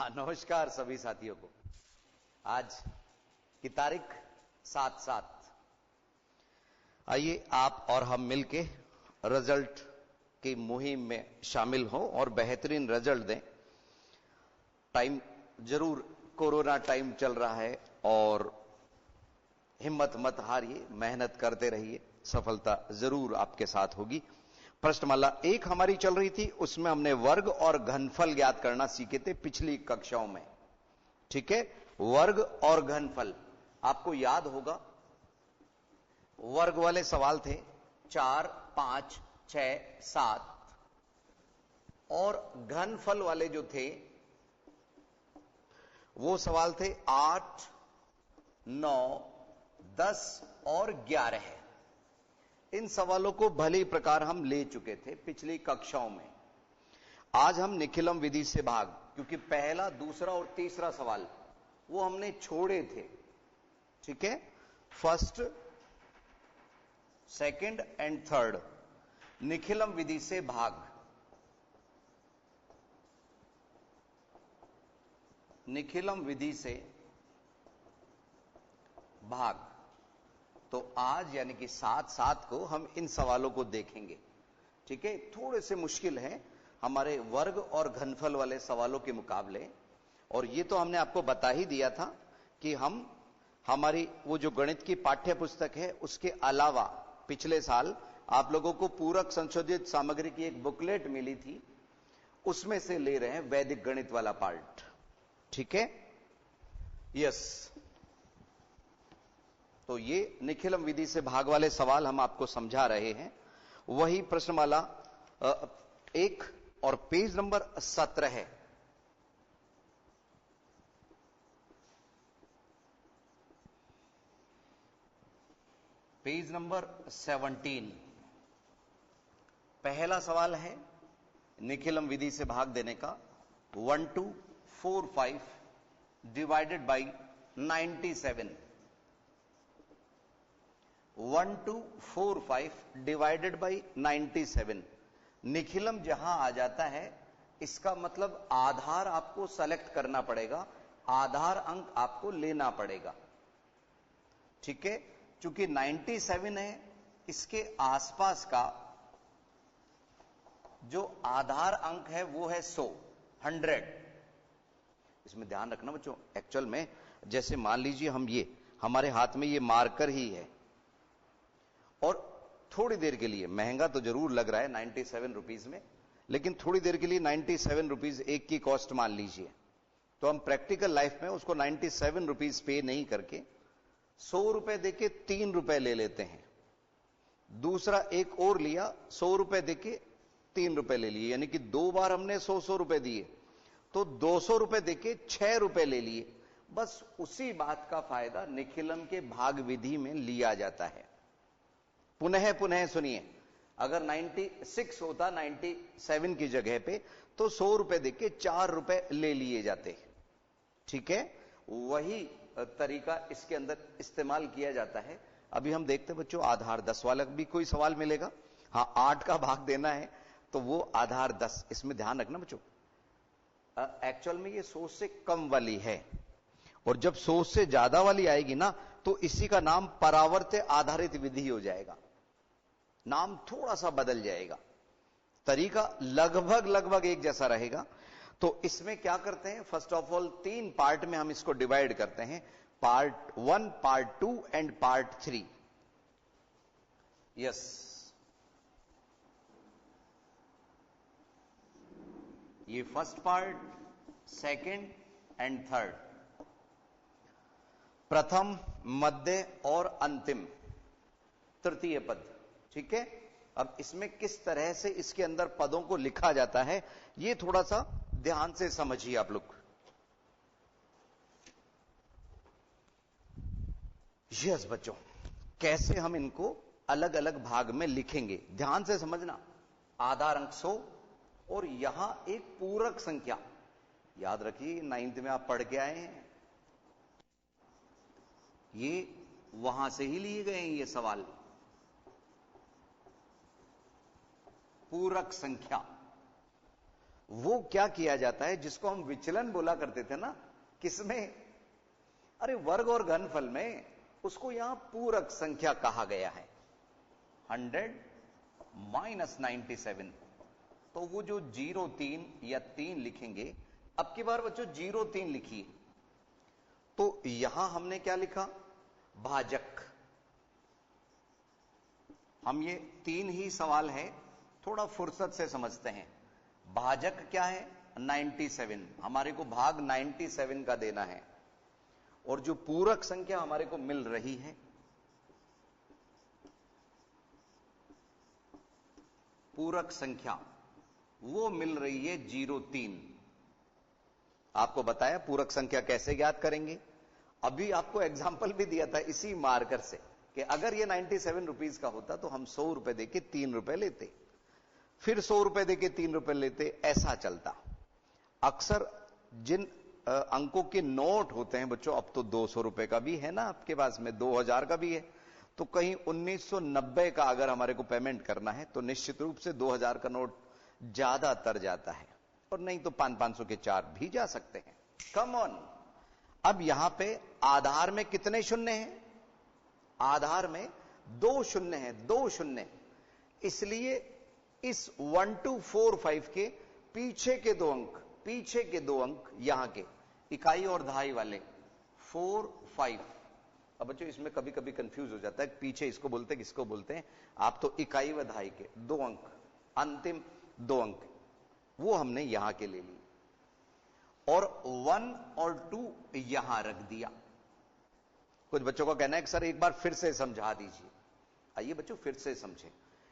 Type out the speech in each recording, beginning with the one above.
हाँ, नमस्कार सभी साथियों को। आज की तारीख 7/7। आइए आप और हम मिलके रिजल्ट की मुहिम में शामिल हों और बेहतरीन रिजल्ट दें। टाइम जरूर कोरोना टाइम चल रहा है और हिम्मत मत हारिए, मेहनत करते रहिए, सफलता जरूर आपके साथ होगी। प्रश्नमाला 1 हमारी चल रही थी, उसमें हमने वर्ग और घनफल ज्ञात करना सीखे थे पिछली कक्षाओं में। ठीक है, वर्ग और घनफल आपको याद होगा। वर्ग वाले सवाल थे 4, 5, 6, 7 और घनफल वाले जो थे वो सवाल थे 8, 9, 10 और 11। इन सवालों को भली प्रकार हम ले चुके थे पिछली कक्षाओं में। आज हम निखिलम विधि से भाग, क्योंकि पहला, दूसरा और तीसरा सवाल वो हमने छोड़े थे। ठीक है, फर्स्ट, सेकंड एंड थर्ड निखिलम विधि से भाग। निखिलम विधि से भाग। तो आज यानी कि 7/7 को हम इन सवालों को देखेंगे। ठीक है, थोड़े से मुश्किल हैं हमारे वर्ग और घनफल वाले सवालों के मुकाबले। और ये तो हमने आपको बता ही दिया था कि हम हमारी वो जो गणित की पाठ्य पुस्तक है उसके अलावा पिछले साल आप लोगों को पूरक संशोधित सामग्री की एक बुकलेट मिली थी, उसमें से ले रहे हैं वैदिक गणित वाला पार्ट। ठीक है, यस। तो ये निखिलम विधि से भाग वाले सवाल हम आपको समझा रहे हैं। वही प्रश्नमाला 1 और पेज नंबर 17 है। Page number 17। पहला सवाल है निखिलम विधि से भाग देने का। 1245 divided by 97। 1245 divided by 97। Nikhilam जहां आ जाता है इसका मतलब आधार आपको सेलेक्ट करना पड़ेगा, आधार अंक आपको लेना पड़ेगा। ठीक है, चूंकि 97 है, इसके आसपास का जो आधार अंक है वो है 100। इसमें ध्यान रखना बच्चों, एक्चुअल में जैसे मान लीजिए हम ये हमारे हाथ में ये मार्कर ही है और थोड़ी देर के लिए, महंगा तो जरूर लग रहा है 97 रुपीज में, लेकिन थोड़ी देर के लिए 97 रुपीज एक की कॉस्ट मान लीजिए, तो हम प्रैक्टिकल लाइफ में उसको 97 रुपीज पे नहीं करके 100 रुपए देके 3 रुपए ले लेते हैं। दूसरा एक और लिया, 100 रुपए देके 3 रुपए ले लिए, यानी कि 2 बार हमने 100 रुपए दिए, तो 200 रुपए देके 6 रुपए ले लिए। बस उसी बात का फायदा निखिलम के भाग विधि में लिया जाता है। पुनः पुनः सुनिए, अगर 96 होता 97 की जगह पे, तो 100 रुपए देके 4 रुपए ले लिए जाते। ठीक है, वही तरीका इसके अंदर इस्तेमाल किया जाता है। अभी हम देखते हैं बच्चों, आधार 10 वाला भी कोई सवाल मिलेगा। हाँ, 8 का भाग देना है तो वो आधार 10। इसमें ध्यान रखना बच्चों, एक्चुअल में ये 100 से कम वाली है, और जब 100 से ज्यादा वाली आएगी ना, तो इसी का नाम परावर्त्य आधारित विधि हो जाएगा। नाम थोड़ा सा बदल जाएगा, तरीका लगभग एक जैसा रहेगा। तो इसमें क्या करते हैं, फर्स्ट ऑफ ऑल 3 पार्ट में हम इसको डिवाइड करते हैं, part 1, part 2 and part 3। Yes, ये first part, second and third, प्रथम, मध्य और अंतिम, तृतीय पद। ठीक है, अब इसमें किस तरह से इसके अंदर पदों को लिखा जाता है ये थोड़ा सा ध्यान से समझिए आप लोग। यस बच्चों, कैसे हम इनको अलग अलग भाग में लिखेंगे, ध्यान से समझना। आधार अंक 100 और यहां एक पूरक संख्या, याद रखिए 9th में आप पढ़ के आए हैं, ये वहां से ही लिए गए हैं ये सवाल। पूरक संख्या वो क्या किया जाता है जिसको हम विचलन बोला करते थे ना, किसमें, अरे वर्ग और घनफल में, उसको यहां पूरक संख्या कहा गया है। 100 माइनस 97, तो वो जो 03 या 3 लिखेंगे, अब की बार बच्चों 03 लिखिए, तो यहां हमने क्या लिखा, भाजक। हम ये 3 ही सवाल है, थोड़ा फुर्सत से समझते हैं। भाजक क्या है, 97, हमारे को भाग 97 का देना है, और जो पूरक संख्या हमारे को मिल रही है, पूरक संख्या वो मिल रही है 03। आपको बताया पूरक संख्या कैसे ज्ञात करेंगे, अभी आपको एग्जाम्पल भी दिया था इसी मार्कर से, कि अगर ये 97 रुपीज का होता तो हम 100 रुपए देके 3 रुपए लेते, फिर 100 रुपए देके 3 रुपए लेते, ऐसा चलता। अक्सर जिन अंकों के नोट होते हैं बच्चों, अब तो 200 रुपए का भी है ना आपके पास में, 2000 का भी है, तो कहीं 1990 का अगर हमारे को पेमेंट करना है तो निश्चित रूप से 2000 का नोट ज्यादातर जाता है, और नहीं तो 500 के 4 भी जा सकते हैं। Come on. अब यहां पे आधार में कितने शून्य हैं, आधार में 2 शून्य हैं, 2 शून्य, इसलिए इस 1245 के पीछे के 2 अंक, पीछे के 2 अंक यहां के इकाई और दहाई वाले 4, 5। अब बच्चों इसमें कभी कभी कंफ्यूज हो जाता है, पीछे इसको बोलते हैं किसको बोलते हैं, आप तो इकाई व दहाई के 2 अंक, अंतिम 2 अंक, वो हमने यहां के ले ली, और 1 और 2 यहां रख दिया। कुछ बच्चों का कहना है कि सर एक बार फिर से समझा दीजिए। आइए बच्चों फिर से समझें।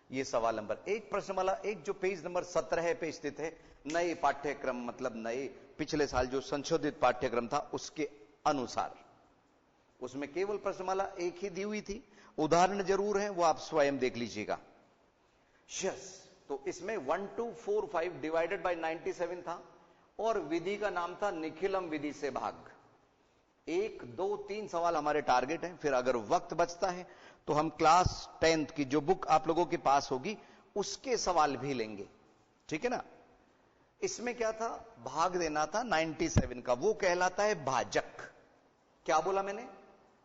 ये सवाल नंबर 1 प्रश्नमाला 1 जो पेज नंबर 17 पे स्थित है, नए पाठ्यक्रम मतलब नए पिछले साल जो संशोधित पाठ्यक्रम था उसके अनुसार, उसमें केवल प्रश्नमाला 1 ही दी हुई थी, उदाहरण जरूर है, वो आप स्वयं देख लीजिएगा। यस, तो इसमें 1245 डिवाइडेड बाय 97 था, और विधि का नाम था निखिलम विधि से भाग। 1, 2, 3 सवाल हमारे टारगेट हैं, फिर अगर वक्त बचता है तो हम क्लास 10th की जो बुक आप लोगों के पास होगी उसके सवाल भी लेंगे, ठीक है ना। इसमें क्या था, भाग देना था 97 का, वो कहलाता है भाजक। क्या बोला मैंने,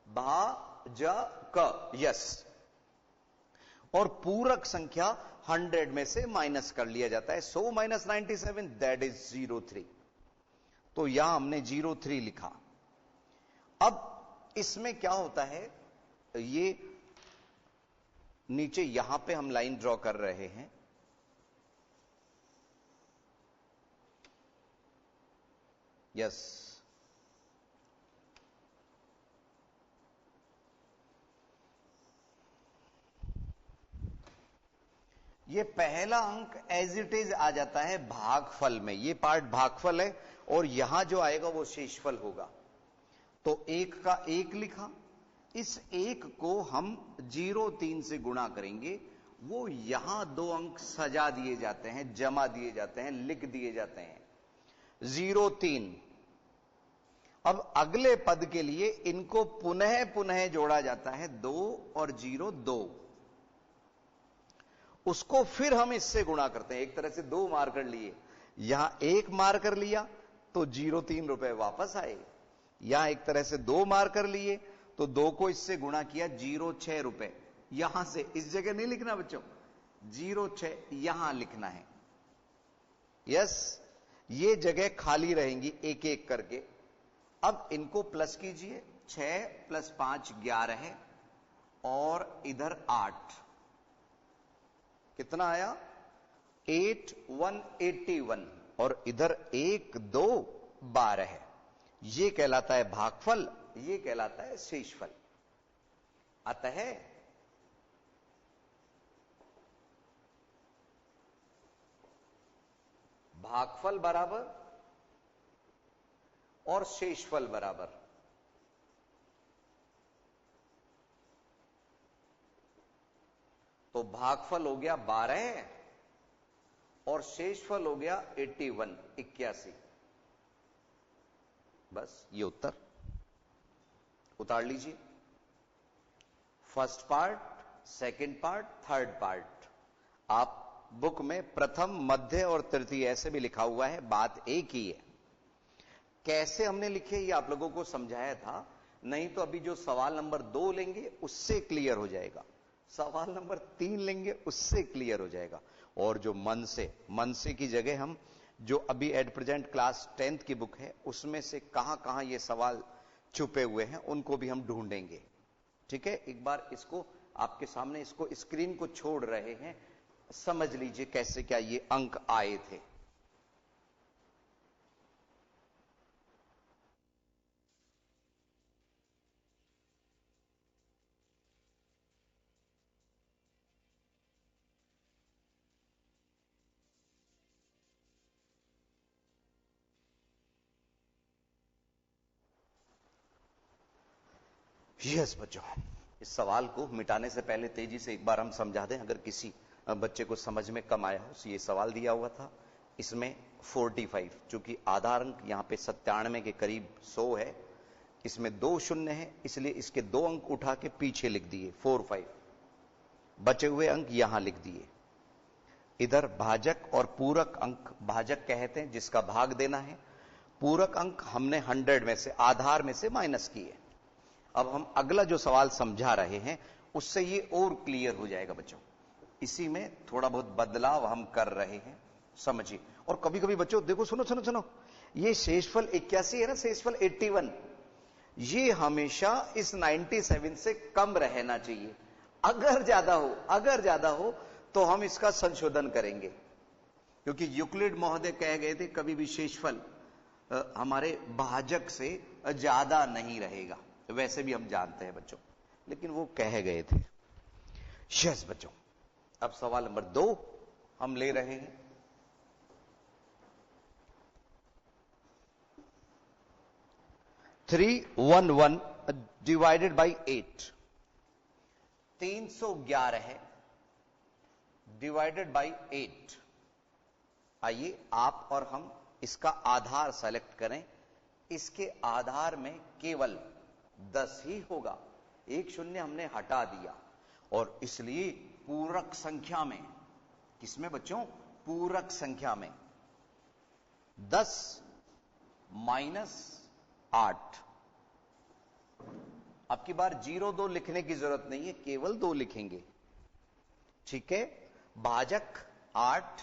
भाजक, यस। और पूरक संख्या 100 में से माइनस कर लिया जाता है, 100 माइनस 97 दैट इज 03, तो यहां हमने 03 लिखा। अब इसमें क्या होता है, ये नीचे यहां पे हम लाइन ड्रॉ कर रहे हैं, यस। ये पहला अंक एज इट इज आ जाता है भागफल में, ये पार्ट भागफल है, और यहां जो आएगा वो शेषफल होगा। तो 1 का 1 लिखा, इस 1 को हम 03 से गुणा करेंगे, वो यहां 2 अंक सजा दिए जाते हैं, जमा दिए जाते हैं, लिख दिए जाते हैं 03। अब अगले पद के लिए इनको पुनः पुनः जोड़ा जाता है, 2 और 0 2, उसको फिर हम इससे गुणा करते हैं। एक तरह से 2 मार्कर लिए, यहां 1 मार्कर लिया तो 03 रुपए वापस आए, यहां एक तरह से 2 मार्कर लिए तो 2 को इससे गुणा किया, 06 रुपए। यहां से इस जगह नहीं लिखना बच्चों, 06 यहां लिखना है, यस। ये जगह खाली रहेंगी एक एक करके। अब इनको प्लस कीजिए, 6 + 5 11 है, और इधर 8, कितना आया 8181, और इधर 1 2 12 है। ये कहलाता है भागफल, ये कहलाता है शेषफल। अतः भागफल बराबर और शेषफल बराबर, तो भागफल हो गया 12 और शेषफल हो गया 81। बस ये उत्तर उतार लीजिए। First part, second part, third part आप बुक में प्रथम, मध्य और तृतीय ऐसे भी लिखा हुआ है, बात एक ही है। कैसे हमने लिखे ये आप लोगों को समझाया था, नहीं तो अभी जो सवाल नंबर 2 लेंगे उससे क्लियर हो जाएगा, सवाल नंबर 3 लेंगे उससे क्लियर हो जाएगा। और जो मन से की जगह हम जो अभी एट प्रेजेंट क्लास 10th की बुक है उसमें से कहां कहां ये सवाल छुपे हुए हैं उनको भी हम ढूंढेंगे। ठीक है, एक बार इसको आपके सामने इसको स्क्रीन को छोड़ रहे हैं, समझ लीजिए कैसे क्या ये अंक आए थे। यस बच्चों, इस सवाल को मिटाने से पहले तेजी से एक बार हम समझा दें, अगर किसी बच्चे को समझ में कम आया हो। ये सवाल दिया हुआ था, इसमें 45, चूंकि आधार अंक यहां पे 97 के करीब 100 है, इसमें 2 शून्य है, इसलिए इसके 2 अंक उठा के पीछे लिख दिए 45, बचे हुए अंक यहां लिख दिए। इधर भाजक और पूरक अंक, भाजक कहते हैं जिसका भाग देना है, पूरक अंक हमने 100 में से, आधार में से माइनस किए। अब हम अगला जो सवाल समझा रहे हैं उससे ये और क्लियर हो जाएगा बच्चों, इसी में थोड़ा बहुत बदलाव हम कर रहे हैं, समझिए। और कभी कभी बच्चों देखो, सुनो सुनो सुनो, ये शेषफल 81 है ना, शेषफल 81, ये हमेशा इस 97 से कम रहना चाहिए। अगर ज्यादा हो तो हम इसका संशोधन करेंगे, क्योंकि यूक्लिड महोदय कह गए थे कभी भी शेषफल हमारे भाजक से ज्यादा नहीं रहेगा। वैसे भी हम जानते हैं बच्चों, लेकिन वो कह गए थे। यस बच्चों, अब सवाल नंबर 2 हम ले रहे हैं। $311 डिवाइडेड बाई 8, 311 है डिवाइडेड बाई 8। आइए आप और हम इसका आधार सेलेक्ट करें। इसके आधार में केवल 10 ही होगा, एक शून्य हमने हटा दिया, और इसलिए पूरक संख्या में, किसमें बच्चों, पूरक संख्या में 10 माइनस 8। अब की बार 0-2 लिखने की जरूरत नहीं है, केवल 2 लिखेंगे। ठीक है, भाजक 8,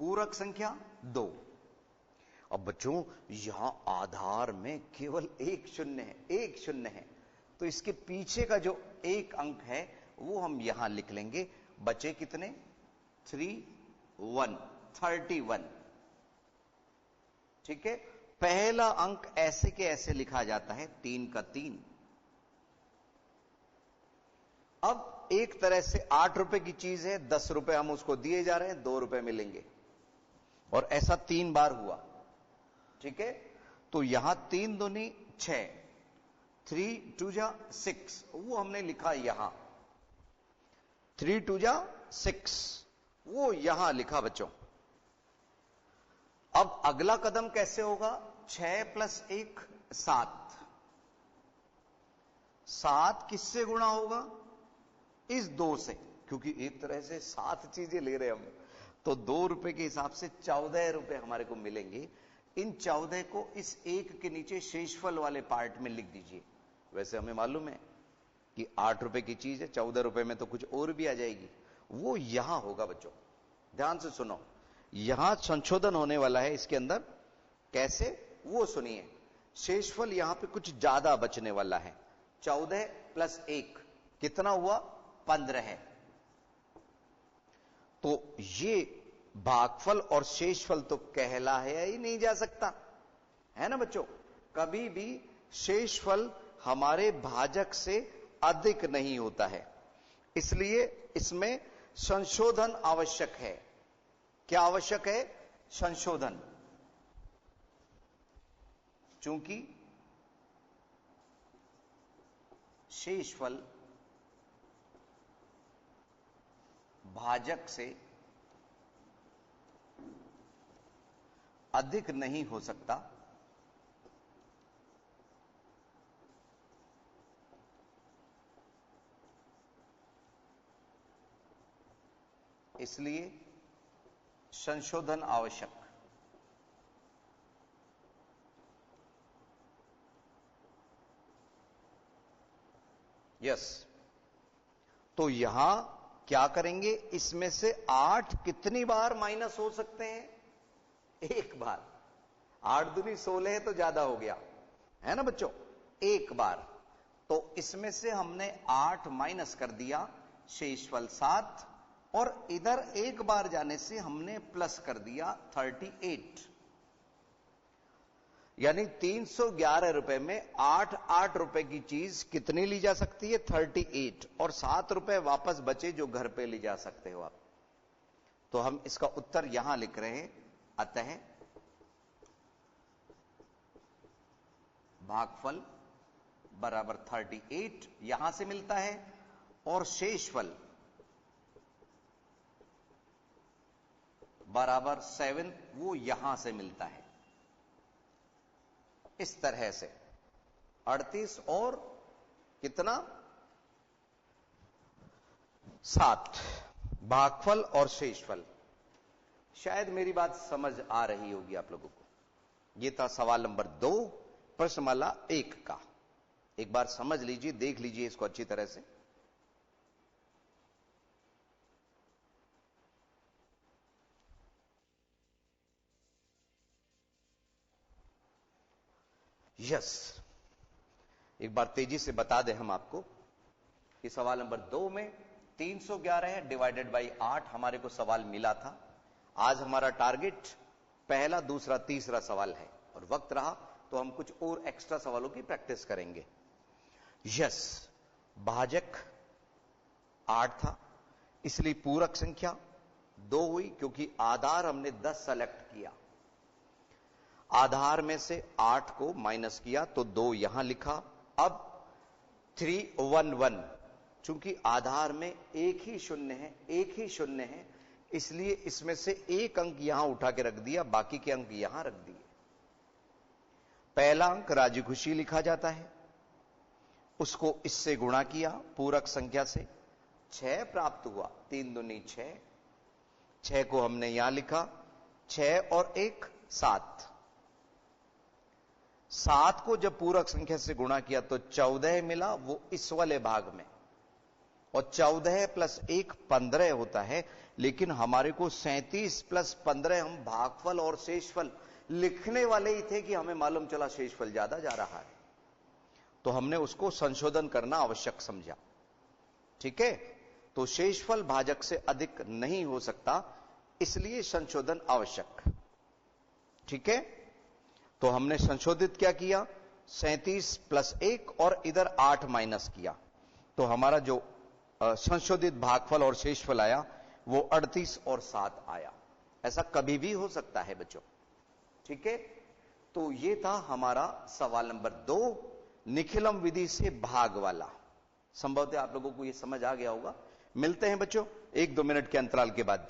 पूरक संख्या 2। अब बच्चों यहां आधार में केवल एक शून्य है, तो इसके पीछे का जो एक अंक है वो हम यहां लिख लेंगे। बचे कितने, 31। ठीक है, पहला अंक ऐसे के ऐसे लिखा जाता है, 3 का 3। अब एक तरह से 8 रुपए की चीज है, 10 रुपए हम उसको दिए जा रहे हैं, 2 रुपए मिलेंगे, और ऐसा 3 बार हुआ। ठीक है, तो यहां 3 दूनी 6, 3 2 जा 6, वो हमने लिखा यहां, 3 2 जा 6, वो यहां लिखा बच्चों। अब अगला कदम कैसे होगा, 6 प्लस 1 7, 7 किससे गुणा होगा, इस 2 से, क्योंकि एक तरह से 7 चीजें ले रहे हम, तो 2 रुपए के हिसाब से 14 रुपए हमारे को मिलेंगे। इन 14 को इस 1 के नीचे शेषफल वाले पार्ट में लिख दीजिए। वैसे हमें मालूम है कि 8 रुपए की चीज है, 14 रुपए में तो कुछ और भी आ जाएगी, वो यहां होगा बच्चों। ध्यान से सुनो, यहां संशोधन होने वाला है इसके अंदर, कैसे वो सुनिए। शेषफल यहां पे कुछ ज्यादा बचने वाला है, 14 प्लस 1 कितना हुआ, 15 है। तो ये भागफल और शेषफल तो कहलाया ही नहीं जा सकता, है ना बच्चों। कभी भी शेषफल हमारे भाजक से अधिक नहीं होता है, इसलिए इसमें संशोधन आवश्यक है। क्या आवश्यक है, संशोधन, चूंकि शेषफल भाजक से अधिक नहीं हो सकता, इसलिए संशोधन आवश्यक। यस, तो यहां क्या करेंगे, इसमें से 8 कितनी बार माइनस हो सकते हैं? एक बार। 8 दूनी 16 है तो ज्यादा हो गया है ना बच्चों, एक बार। तो इसमें से हमने 8 माइनस कर दिया, शेषफल 7, और इधर एक बार जाने से हमने प्लस कर दिया 38। यानी 311 रुपए में 8 रुपए की चीज कितनी ली जा सकती है? 38, और 7 रुपए वापस बचे जो घर पे ले जा सकते हो आप। तो हम इसका उत्तर यहां लिख रहे हैं, अतः भागफल बराबर 38 यहां से मिलता है, और शेषफल बराबर 7 वो यहां से मिलता है। इस तरह से 38 और कितना? 7, भागफल और शेषफल। शायद मेरी बात समझ आ रही होगी आप लोगों को। यह था सवाल नंबर 2 प्रश्नमाला 1 का। एक बार समझ लीजिए, देख लीजिए इसको अच्छी तरह से। यस, एक बार तेजी से बता दें हम आपको कि सवाल नंबर 2 में 311 है डिवाइडेड बाई 8 हमारे को सवाल मिला था। आज हमारा टारगेट पहला, दूसरा, तीसरा सवाल है, और वक्त रहा तो हम कुछ और एक्स्ट्रा सवालों की प्रैक्टिस करेंगे। यस, भाजक 8 था, इसलिए पूरक संख्या 2 हुई, क्योंकि आधार हमने 10 सेलेक्ट किया। आधार में से 8 को माइनस किया तो 2 यहां लिखा। अब 311, चूंकि आधार में एक ही शून्य है, इसलिए इसमें से एक अंक यहां उठा के रख दिया, बाकी के अंक यहां रख दिए। पहला अंक राजी खुशी लिखा जाता है, उसको इससे गुणा किया पूरक संख्या से, 6 प्राप्त हुआ। 3 दूनी 6, 6 को हमने यहां लिखा, 6 और 1 7। 7 को जब पूरक संख्या से गुणा किया तो 14 मिला, वो इस वाले भाग में, और 14 प्लस 1 15 होता है। लेकिन हमारे को 37 प्लस 15, हम भागफल और शेषफल लिखने वाले ही थे कि हमें मालूम चला शेषफल ज्यादा जा रहा है, तो हमने उसको संशोधन करना आवश्यक समझा। ठीक है, तो शेषफल भाजक से अधिक नहीं हो सकता, इसलिए संशोधन आवश्यक। ठीक है, तो हमने संशोधित क्या किया? 37 प्लस 1 और इधर 8 माइनस किया, तो हमारा जो संशोधित भागफल और शेषफल आया वो 38 और 7 आया। ऐसा कभी भी हो सकता है बच्चों। ठीक है, तो ये था हमारा सवाल नंबर 2, निखिलम विधि से भाग वाला। संभवतः आप लोगों को ये समझ आ गया होगा। मिलते हैं बच्चों 1-2 मिनट के अंतराल के बाद।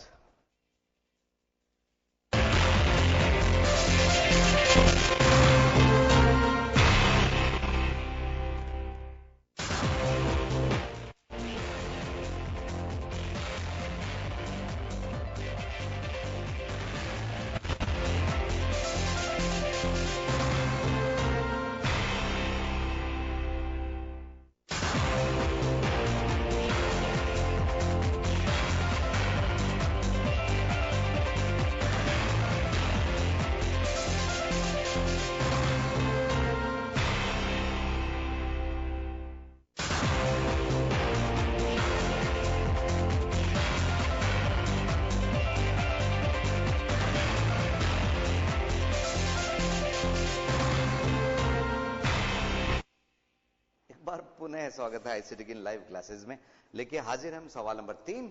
पुनः स्वागत है आईसीटी की लाइव क्लासेस में। लेके हाजिर हम सवाल नंबर 3,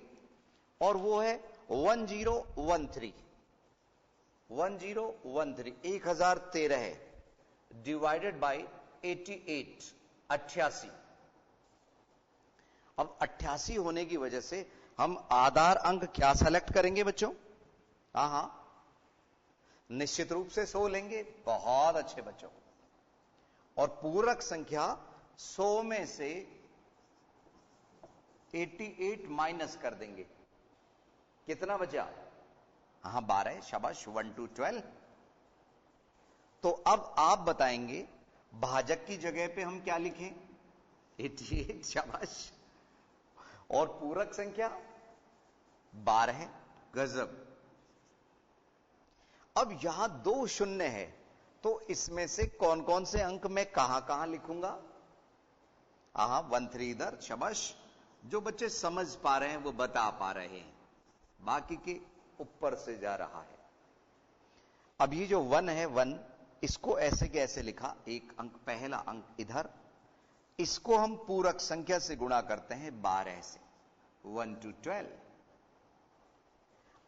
और वो है 1013। 1013 है डिवाइडेड बाय 88, 88। अब 88 होने की वजह से हम आधार अंक क्या सेलेक्ट करेंगे बच्चों? हाँ, निश्चित रूप से 100 लेंगे। बहुत अच्छे बच्चों। और पूरक संख्या 100 में से 88 माइनस कर देंगे, कितना बचा? हाँ 12, शाबाश, 1 to 12। तो अब आप बताएंगे भाजक की जगह पे हम क्या लिखें? 88, शाबाश। और पूरक संख्या 12, गजब। अब यहां 2 शून्य है, तो इसमें से कौन कौन से अंक मैं कहां कहां लिखूंगा? 1 3 इधर, शाबाश। जो बच्चे समझ पा रहे हैं वो बता पा रहे हैं, बाकी के ऊपर से जा रहा है। अब ये जो 1 है, 1, इसको ऐसे के ऐसे लिखा, एक अंक, पहला अंक इधर, इसको हम पूरक संख्या से गुणा करते हैं 12 से, 1 to 12।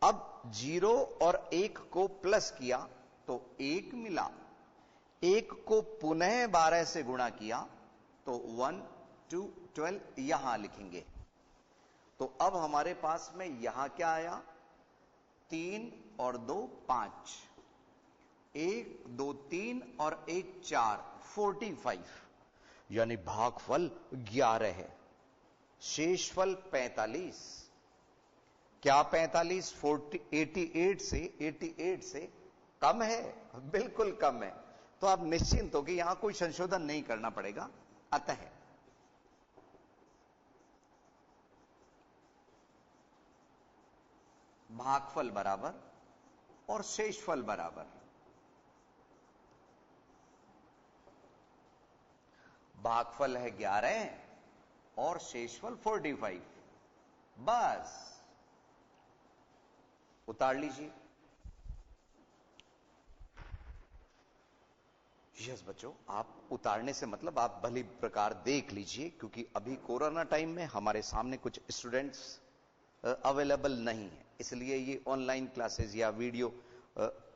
अब 0 और 1 को प्लस किया तो 1 मिला, 1 को पुनः 12 से गुणा किया तो 1 to 12 यहां लिखेंगे। तो अब हमारे पास में यहां क्या आया? 3 और 2 5, 1 2 3 और 1 4, 45, यानी भागफल 11 है, शेषफल 45। क्या 45 88 से कम है? बिल्कुल कम है। तो आप निश्चिंत हो कि यहां कोई संशोधन नहीं करना पड़ेगा। अतः भागफल बराबर और शेषफल बराबर। भागफल है 11 और शेषफल 45, बस उतार लीजिए। यस बच्चों, आप उतारने से मतलब आप भली प्रकार देख लीजिए, क्योंकि अभी कोरोना टाइम में हमारे सामने कुछ स्टूडेंट्स अवेलेबल नहीं है, इसलिए ये ऑनलाइन क्लासेस या वीडियो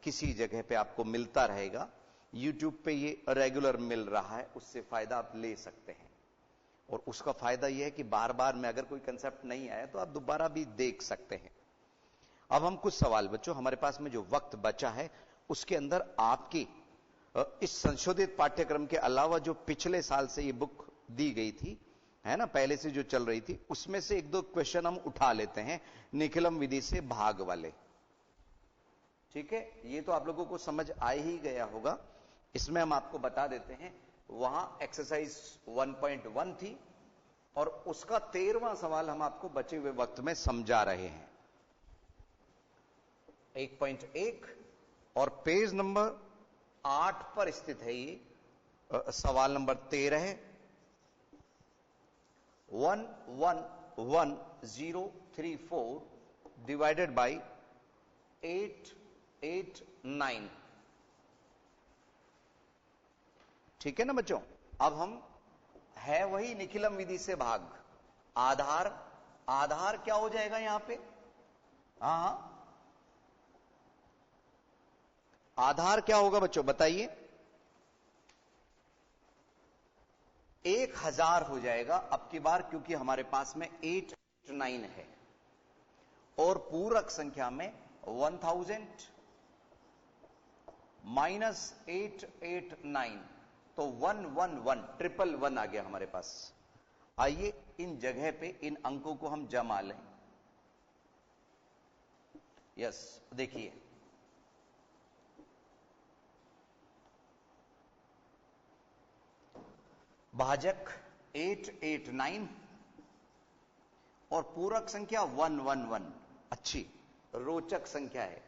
किसी जगह पे आपको मिलता रहेगा। यूट्यूब पे ये रेगुलर मिल रहा है, उससे फायदा आप ले सकते हैं। और उसका फायदा यह है कि बार बार में अगर कोई कंसेप्ट नहीं आया तो आप दोबारा भी देख सकते हैं। अब हम कुछ सवाल बच्चों, हमारे पास में जो वक्त बचा है उसके अंदर आपकी इस संशोधित पाठ्यक्रम के अलावा जो पिछले साल से ये बुक दी गई थी, है ना, पहले से जो चल रही थी, उसमें से 1-2 क्वेश्चन हम उठा लेते हैं, निखिलम विधि से भाग वाले। ठीक है, ये तो आप लोगों को समझ आ ही गया होगा। इसमें हम आपको बता देते हैं, वहां एक्सरसाइज 1.1 थी और उसका 13वां सवाल हम आपको बचे हुए वक्त में समझा रहे हैं। 1.1 और पेज नंबर 8 पर स्थित है ये सवाल नंबर 13 है। 111,034 डिवाइडेड बाई 889। ठीक है ना बच्चों? अब हम है वही निखिलम विधि से भाग। आधार क्या हो जाएगा यहां पे? हाँ, आधार क्या होगा बच्चों बताइए? 1000 हो जाएगा अब की बार, क्योंकि हमारे पास में 889 है और पूरक संख्या में 1000 माइनस 889, तो 111 आ गया हमारे पास। आइए इन जगह पे इन अंकों को हम जमा लें। यस, देखिए भाजक 889 और पूरक संख्या 111, अच्छी रोचक संख्या है।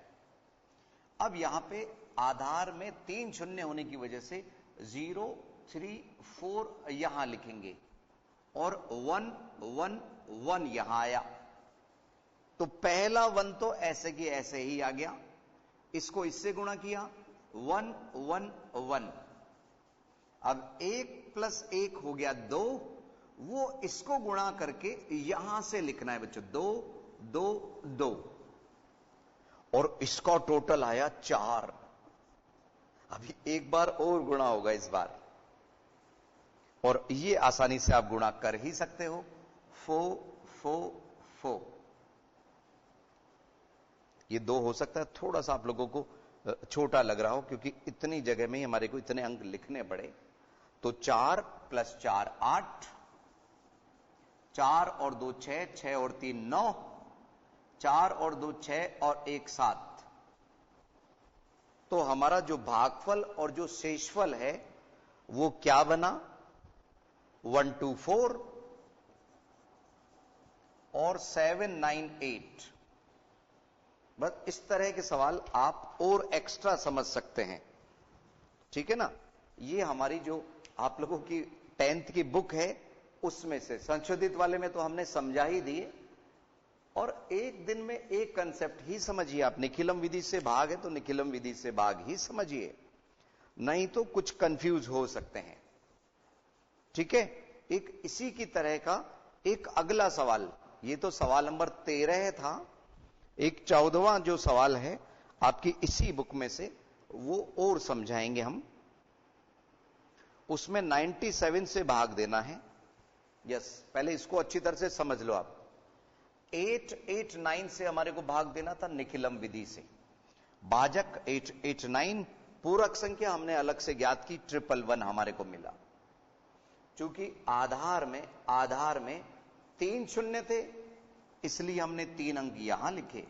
अब यहां पे आधार में 3 शून्य होने की वजह से 0 3 4 यहां लिखेंगे और 1 1 1 यहां आया, तो पहला 1 तो ऐसे की ऐसे ही आ गया, इसको इससे गुणा किया 1 1 1। अब 1 प्लस 1 हो गया 2, वो इसको गुणा करके यहां से लिखना है बच्चों 2 2 2, और इसका टोटल आया 4। अभी एक बार और गुणा होगा इस बार, और ये आसानी से आप गुणा कर ही सकते हो। 4 4 4, ये 2 हो सकता है, थोड़ा सा आप लोगों को छोटा लग रहा हो क्योंकि इतनी जगह में ही हमारे को इतने अंक लिखने पड़े। तो 4 प्लस 4 8, 4 और 2 6, 6 और 3 9, 4 और 2 6 और 1 7। तो हमारा जो भागफल और जो शेषफल है वो क्या बना? 1 2 4 और 7 9 8। बस इस तरह के सवाल आप और एक्स्ट्रा समझ सकते हैं, ठीक है ना। ये हमारी जो आप लोगों की 10th की बुक है उसमें से, संशोधित वाले में तो हमने समझा ही दिए। और एक दिन में एक कंसेप्ट ही समझिए आप। निखिलम विधि से भाग है तो निखिलम विधि से भाग ही समझिए, नहीं तो कुछ कंफ्यूज हो सकते हैं, ठीक है। एक इसी की तरह का एक अगला सवाल, ये तो सवाल नंबर 13 था। एक 14वां जो सवाल है आपकी इसी बुक में से, वो और समझाएंगे हम। उसमें 97 से भाग देना है। यस, पहले इसको अच्छी तरह से समझ लो आप। 8 8 9 से हमारे को भाग देना था निखिलम विधि से। भाजक 8 8 9, पूरक संख्या हमने अलग से ज्ञात की, 111 हमारे को मिला। चूंकि आधार में 3 शून्य थे, इसलिए हमने 3 अंक यहां लिखे,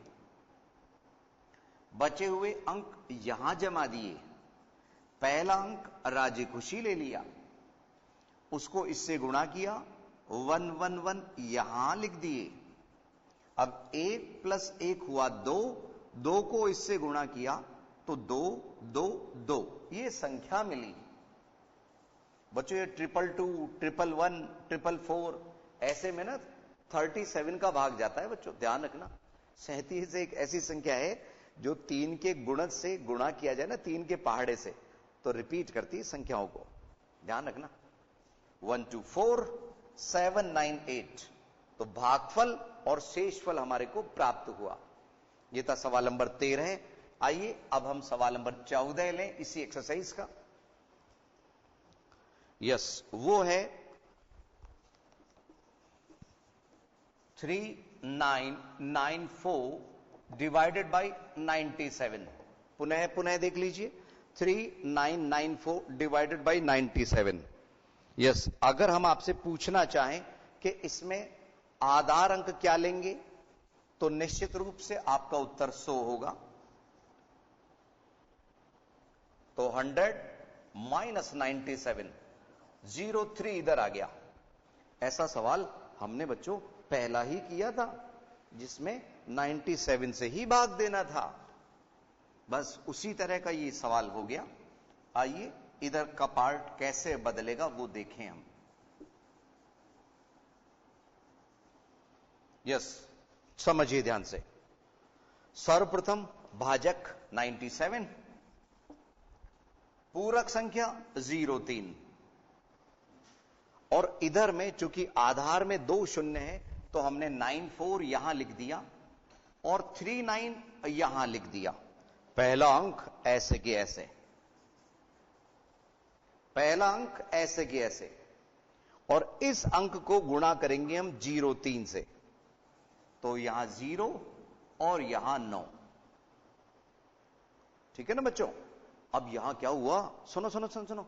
बचे हुए अंक यहां जमा दिए। पहला अंक राजी खुशी ले लिया, उसको इससे गुणा किया, 1 1 1 यहां लिख दिए। अब 1 प्लस 1 हुआ 2, 2 को इससे गुणा किया तो 2 2 2, ये संख्या मिली। बच्चों ये 222, 111, 444 ऐसे में ना 37 का भाग जाता है बच्चों, ध्यान रखना। 37 एक ऐसी संख्या है जो 3 के गुणज से गुणा किया जाए ना, 3 के पहाड़े से, तो रिपीट करती है संख्याओं को, ध्यान रखना। 1 2 4 7 9 8, तो भागफल और शेषफल हमारे को प्राप्त हुआ। यह था सवाल नंबर 13। आइए अब हम सवाल नंबर 14 लें इसी एक्सरसाइज का। यस, वो है 3994 डिवाइडेड बाई 97। पुनः देख लीजिए, 3994 डिवाइडेड बाई 97। यस, अगर हम आपसे पूछना चाहें कि इसमें आधार अंक क्या लेंगे, तो निश्चित रूप से आपका उत्तर 100 होगा। तो 100 माइनस 97, 03 इधर आ गया। ऐसा सवाल हमने बच्चों पहला ही किया था, जिसमें 97 से ही भाग देना था। बस उसी तरह का ये सवाल हो गया। आइए इधर का पार्ट कैसे बदलेगा वो देखें हम। यस, समझिए ध्यान से। सर्वप्रथम भाजक 97, पूरक संख्या 03, और इधर में चूंकि आधार में 2 शून्य है तो हमने 94 यहां लिख दिया और 39 यहां लिख दिया। पहला अंक ऐसे के ऐसे, पहला अंक ऐसे के ऐसे, और इस अंक को गुणा करेंगे हम 03 से, तो यहां 0 और यहां 9। ठीक है ना बच्चों। अब यहां क्या हुआ, सुनो सुनो सुनो सुनो,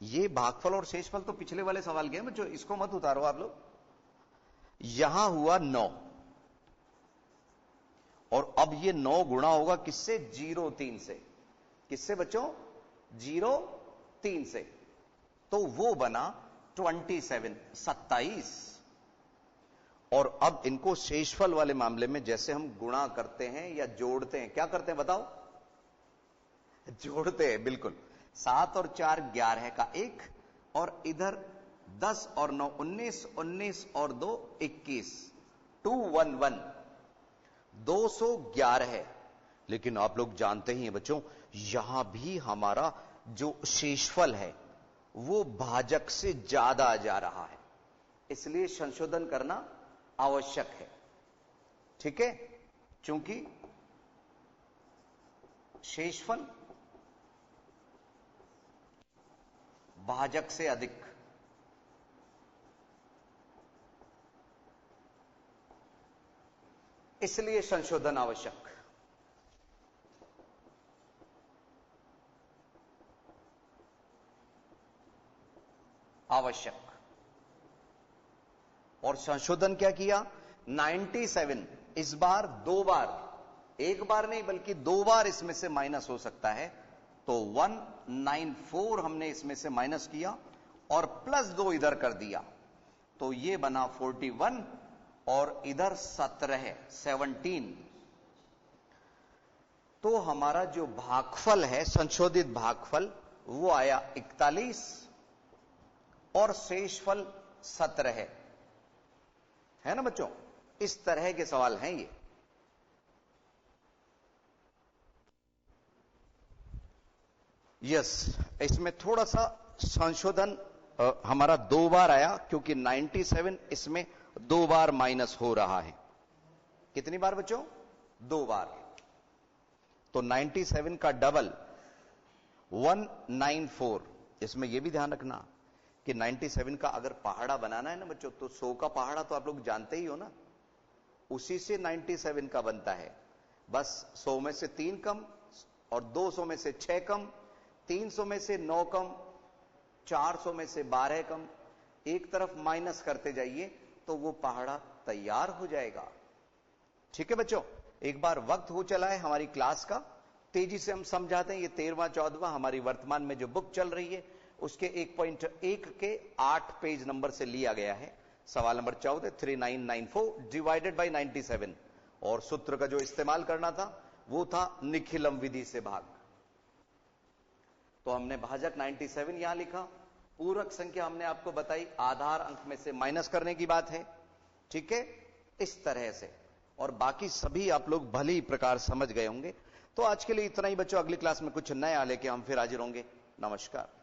ये भागफल और शेषफल तो पिछले वाले सवाल के हैं बच्चों, इसको मत उतारो आप लोग। यहां हुआ 9, और अब ये 9 गुणा होगा किससे, 03 से। किससे बच्चों, 03 से, तो वो बना 27। और अब इनको शेषफल वाले मामले में जैसे हम गुणा करते हैं या जोड़ते हैं, क्या करते हैं बताओ, जोड़ते हैं, बिल्कुल। 7 और 4 11 का 1, और इधर 10 और 9 19, 19 और 2 21, 211, 211 है। लेकिन आप लोग जानते ही हैं बच्चों, यहां भी हमारा जो शेषफल है वो भाजक से ज्यादा जा रहा है, इसलिए संशोधन करना आवश्यक है। ठीक है, क्योंकि शेषफल भाजक से अधिक, इसलिए संशोधन आवश्यक। और संशोधन क्या किया, 97 इस बार 2 बार, एक बार नहीं बल्कि 2 बार इसमें से माइनस हो सकता है। तो 194 हमने इसमें से माइनस किया और प्लस 2 इधर कर दिया, तो ये बना 41 और इधर 17। तो हमारा जो भागफल है, संशोधित भागफल, वो आया 41 और शेषफल 17 है ना बच्चों। इस तरह के सवाल हैं ये। यस, इसमें थोड़ा सा संशोधन हमारा 2 बार आया, क्योंकि 97 इसमें 2 बार माइनस हो रहा है। कितनी बार बच्चों? 2 बार। तो 97 का डबल 194। इसमें यह भी ध्यान रखना कि 97 का अगर पहाड़ा बनाना है ना बच्चों, तो 100 का पहाड़ा तो आप लोग जानते ही हो ना, उसी से 97 का बनता है। बस 100 में से 3 कम और 200 में से 6 कम, 300 में से 9 कम, 400 में से 12 कम, एक तरफ माइनस करते जाइए तो वो पहाड़ा तैयार हो जाएगा। ठीक है बच्चों, एक बार वक्त हो चला है हमारी क्लास का, तेजी से हम समझाते हैं। ये 13वां 14वां हमारी वर्तमान में जो बुक चल रही है उसके 1.1 के 8 पेज नंबर से लिया गया है। सवाल नंबर 14 3994 डिवाइडेड बाय 97, और सूत्र का जो इस्तेमाल करना था वो था निखिलम विधि से भाग। तो हमने भाजक 97 यहां लिखा, पूरक संख्या हमने आपको बताई, आधार अंक में से माइनस करने की बात है। ठीक है, इस तरह से, और बाकी सभी आप लोग भली प्रकार समझ गए होंगे। तो आज के लिए इतना ही बच्चों, अगली क्लास में कुछ नया लेके हम फिर हाजिर होंगे। नमस्कार।